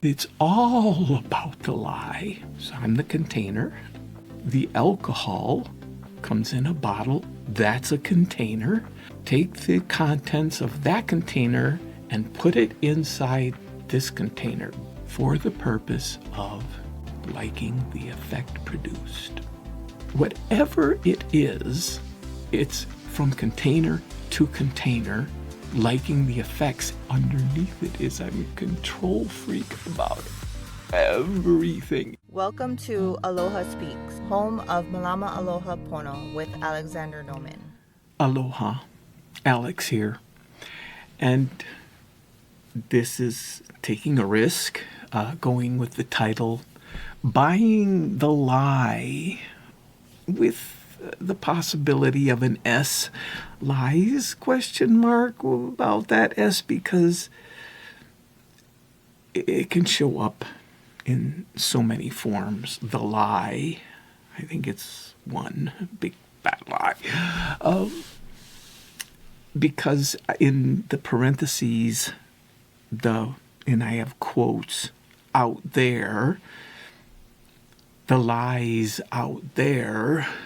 It's all about the lie. So I'm the container. The alcohol comes in a bottle. That's a container. Take the contents of that container and put it inside this container for the purpose of liking the effect produced. Whatever it is, it's from container to container, liking the effects underneath it is I'm a control freak about everything. Welcome to Aloha Speaks, home of Malama Aloha Pono with Alexander Noman. Aloha, Alex here. And this is taking a risk, going with the title, Buying the Lie, with the possibility of an S. Lies, question mark, about that S, because it can show up in so many forms. The lie, I think it's one big bad lie. Because in the parentheses, and I have quotes, out there, the lies out there, /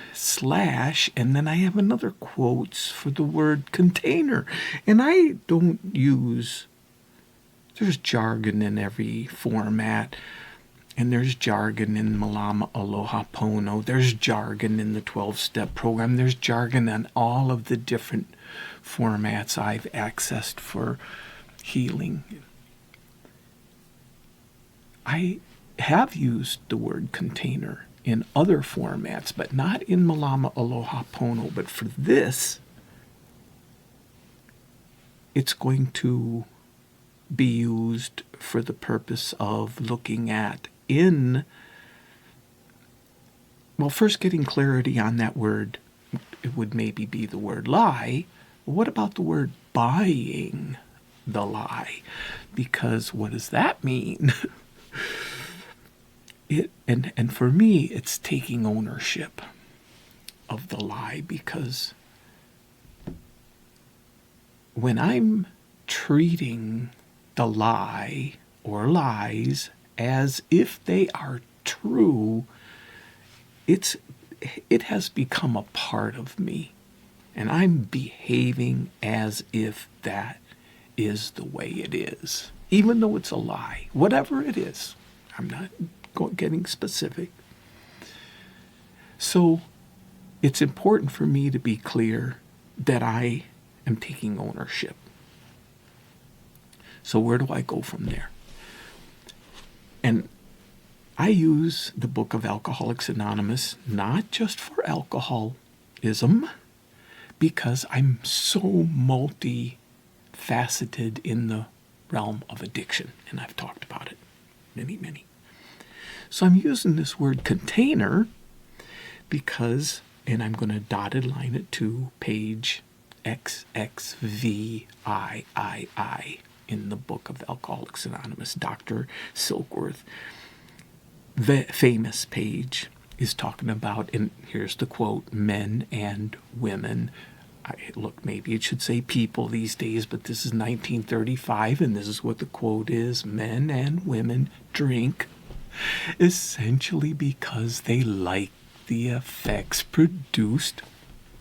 and then I have another quotes for the word container. And I don't use, there's jargon in every format, and there's jargon in Malama Aloha Pono, there's jargon in the 12-step program, there's jargon on all of the different formats I've accessed for healing. I have used the word container in other formats, but not in Malama Aloha Pono. But for this, it's going to be used for the purpose of looking at first getting clarity on that word. It would maybe be the word lie. What about the word buying the lie? Because what does that mean? And for me, it's taking ownership of the lie, because when I'm treating the lie or lies as if they are true, it has become a part of me, and I'm behaving as if that is the way it is, even though it's a lie, whatever it is. I'm not getting specific. So it's important for me to be clear that I am taking ownership. So where do I go from there? And I use the book of Alcoholics Anonymous not just for alcoholism, because I'm so multifaceted in the realm of addiction, and I've talked about it many. So I'm using this word container because, and I'm going to dotted line it to page XXVIII in the book of Alcoholics Anonymous. Dr. Silkworth, the famous page, is talking about, and here's the quote, men and women. Look, maybe it should say people these days, but this is 1935, and this is what the quote is: men and women drink essentially because they like the effects produced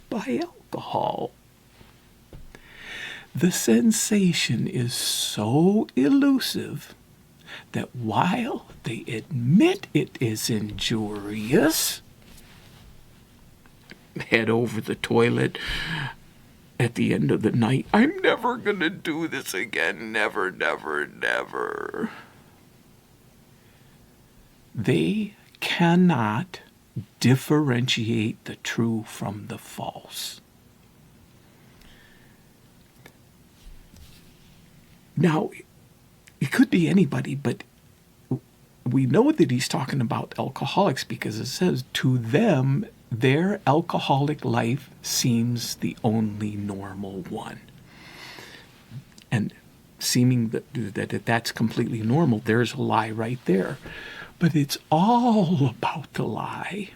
by alcohol. The sensation is so elusive that while they admit it is injurious, head over the toilet at the end of the night, I'm never going to do this again, never. They cannot differentiate the true from the false. Now, it could be anybody, but we know that he's talking about alcoholics because it says, to them, their alcoholic life seems the only normal one. And seeming that that's completely normal, there's a lie right there. But it's all about the lie.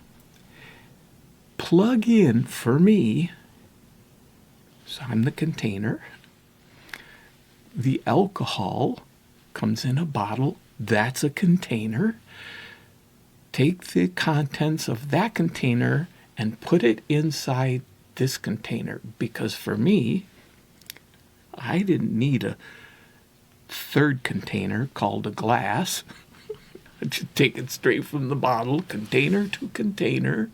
Plug in, for me, so I'm the container. The alcohol comes in a bottle. That's a container. Take the contents of that container and put it inside this container. Because for me, I didn't need a third container called a glass. I just take it straight from the bottle, container to container,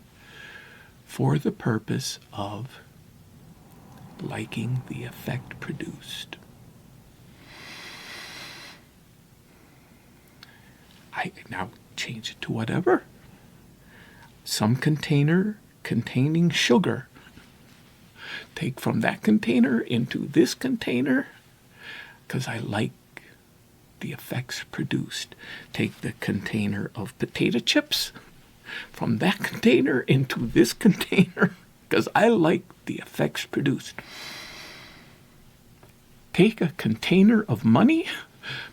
for the purpose of liking the effect produced. I now change it to whatever. Some container containing sugar. Take from that container into this container because I like the effects produced. Take the container of potato chips from that container into this container because I like the effects produced. Take a container of money,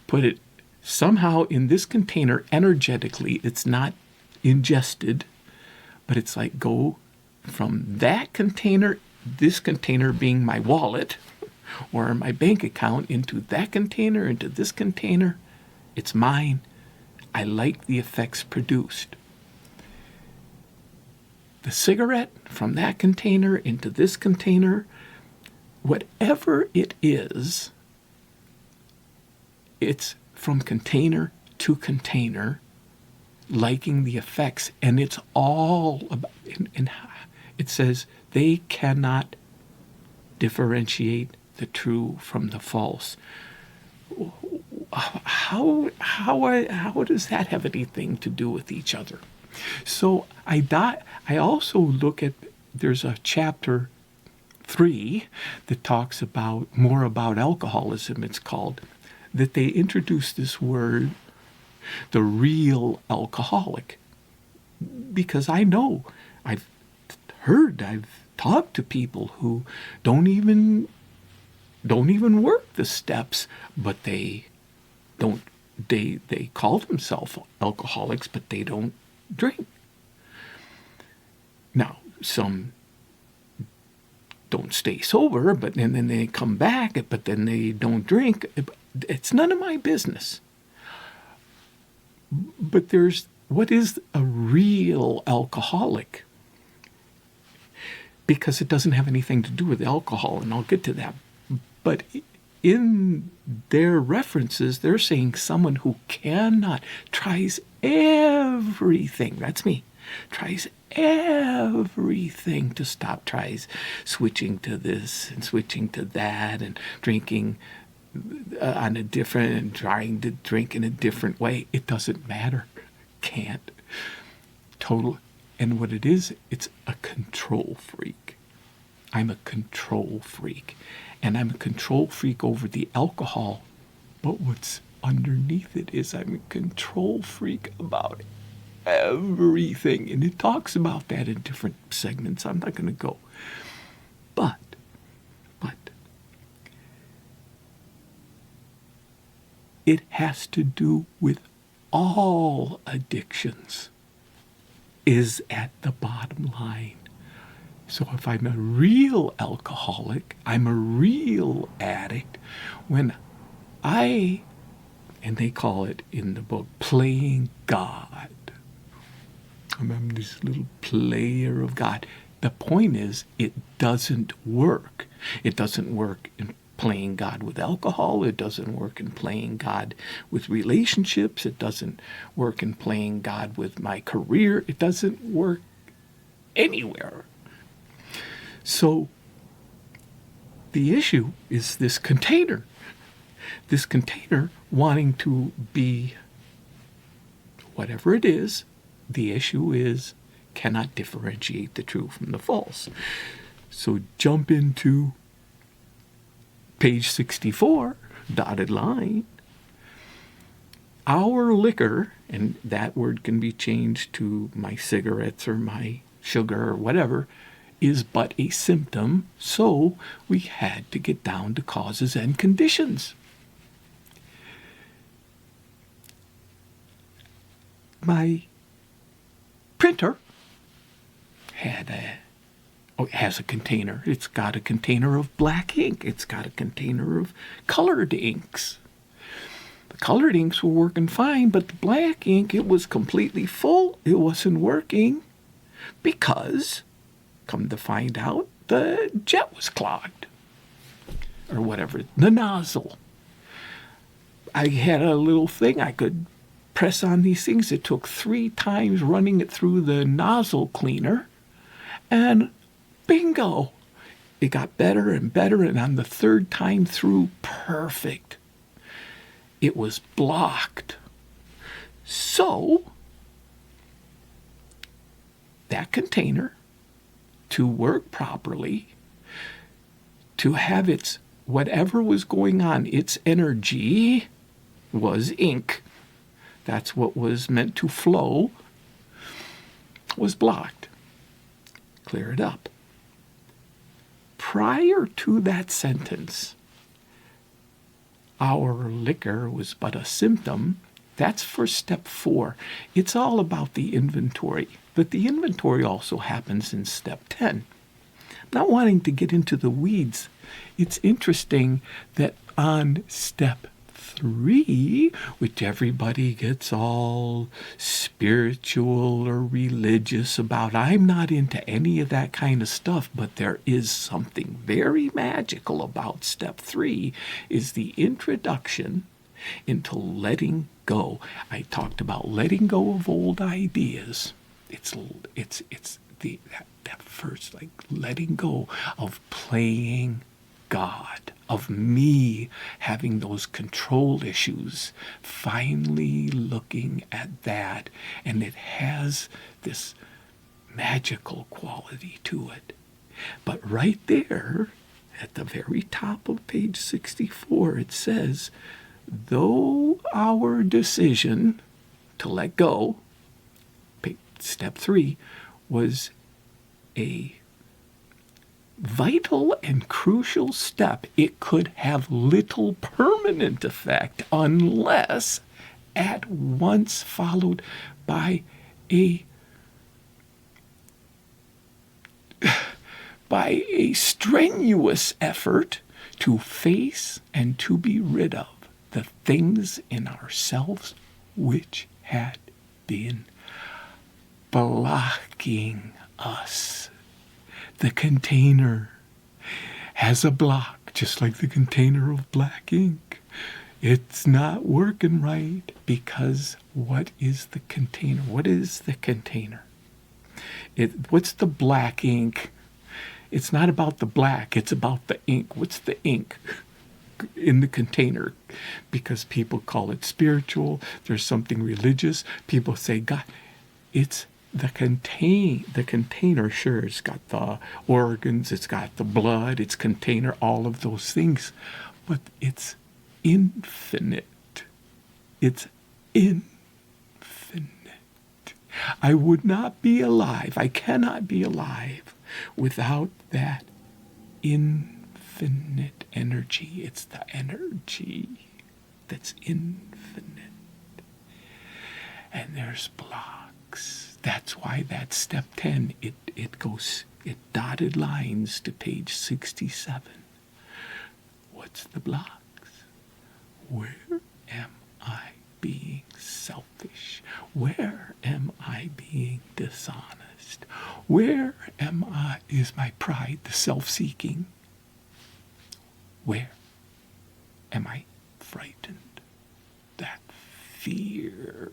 put it somehow in this container energetically. It's not ingested, but it's like go from that container, this container being my wallet or my bank account, into that container, into this container. It's mine. I like the effects produced. The cigarette from that container into this container, whatever it is, it's from container to container, liking the effects, and it's all about, and it says they cannot differentiate the true from the false. How does that have anything to do with each other? So I also look at, there's a chapter 3 that talks about more about alcoholism, it's called, that they introduce this word, the real alcoholic. Because I know, I've talked to people who don't even work the steps, but they call themselves alcoholics, but they don't drink. Now, some don't stay sober, but then they come back, but then they don't drink. It's none of my business. But what is a real alcoholic? Because it doesn't have anything to do with alcohol, and I'll get to that. But in their references, they're saying someone who tries everything, that's me, tries everything to stop, tries switching to this and switching to that and drinking on a different, and trying to drink in a different way. It doesn't matter. Can't. Total. And what it is, it's a control freak. I'm a control freak. And I'm a control freak over the alcohol. But what's underneath it is I'm a control freak about everything. And it talks about that in different segments. I'm not going to go. But it has to do with all addictions, is at the bottom line. So if I'm a real alcoholic, I'm a real addict, when and they call it in the book, playing God. I'm this little player of God. The point is, it doesn't work. It doesn't work in playing God with alcohol. It doesn't work in playing God with relationships. It doesn't work in playing God with my career. It doesn't work anywhere. So the issue is this container. This container wanting to be whatever it is. The issue is cannot differentiate the true from the false. So jump into page 64, dotted line. Our liquor, and that word can be changed to my cigarettes or my sugar or whatever, is but a symptom, so we had to get down to causes and conditions. My printer has a container. It's got a container of black ink. It's got a container of colored inks. The colored inks were working fine, but the black ink, it was completely full. It wasn't working because, come to find out, the jet was clogged. Or whatever, the nozzle. I had a little thing I could press on these things. It took 3 times running it through the nozzle cleaner, and bingo! It got better and better, and on the 3rd time through, perfect. It was blocked. So, that container, to work properly, to have its, whatever was going on, its energy was ink. That's what was meant to flow, was blocked. Clear it up. Prior to that sentence, our liquor was but a symptom. That's for step 4. It's all about the inventory, but the inventory also happens in step 10. Not wanting to get into the weeds, it's interesting that on step 3, which everybody gets all spiritual or religious about, I'm not into any of that kind of stuff, but there is something very magical about step 3, is the introduction into letting go. I talked about letting go of old ideas. It's that first, like letting go of playing God, of me having those control issues, finally looking at that, and it has this magical quality to it. But right there, at the very top of page 64, it says, though our decision to let go, step 3, was a vital and crucial step, it could have little permanent effect unless at once followed by a strenuous effort to face and to be rid of the things in ourselves which had been blocking us. The container has a block, just like the container of black ink. It's not working right because what is the container? What is the container? What's the black ink? It's not about the black, it's about the ink. What's the ink in the container? Because people call it spiritual, there's something religious. People say, God, it's the container, sure, it's got the organs, it's got the blood, it's container, all of those things, but it's infinite. It's infinite. I would not be alive, I cannot be alive without that infinite energy. It's the energy that's infinite. And there's blocks. That's why that step 10, it dotted lines to page 67. What's the blocks? Where am I being selfish? Where am I being dishonest? Where is my pride, the self-seeking? Where am I frightened? That fear.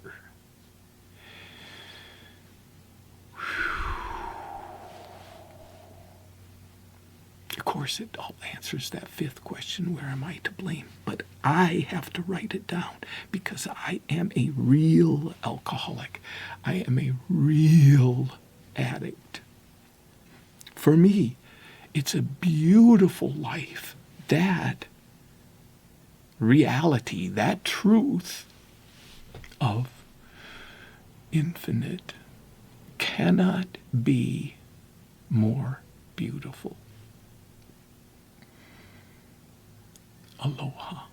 Of course, it all answers that 5th question, where am I to blame? But I have to write it down because I am a real alcoholic. I am a real addict. For me, it's a beautiful life. That reality, that truth of infinite cannot be more beautiful. Aloha.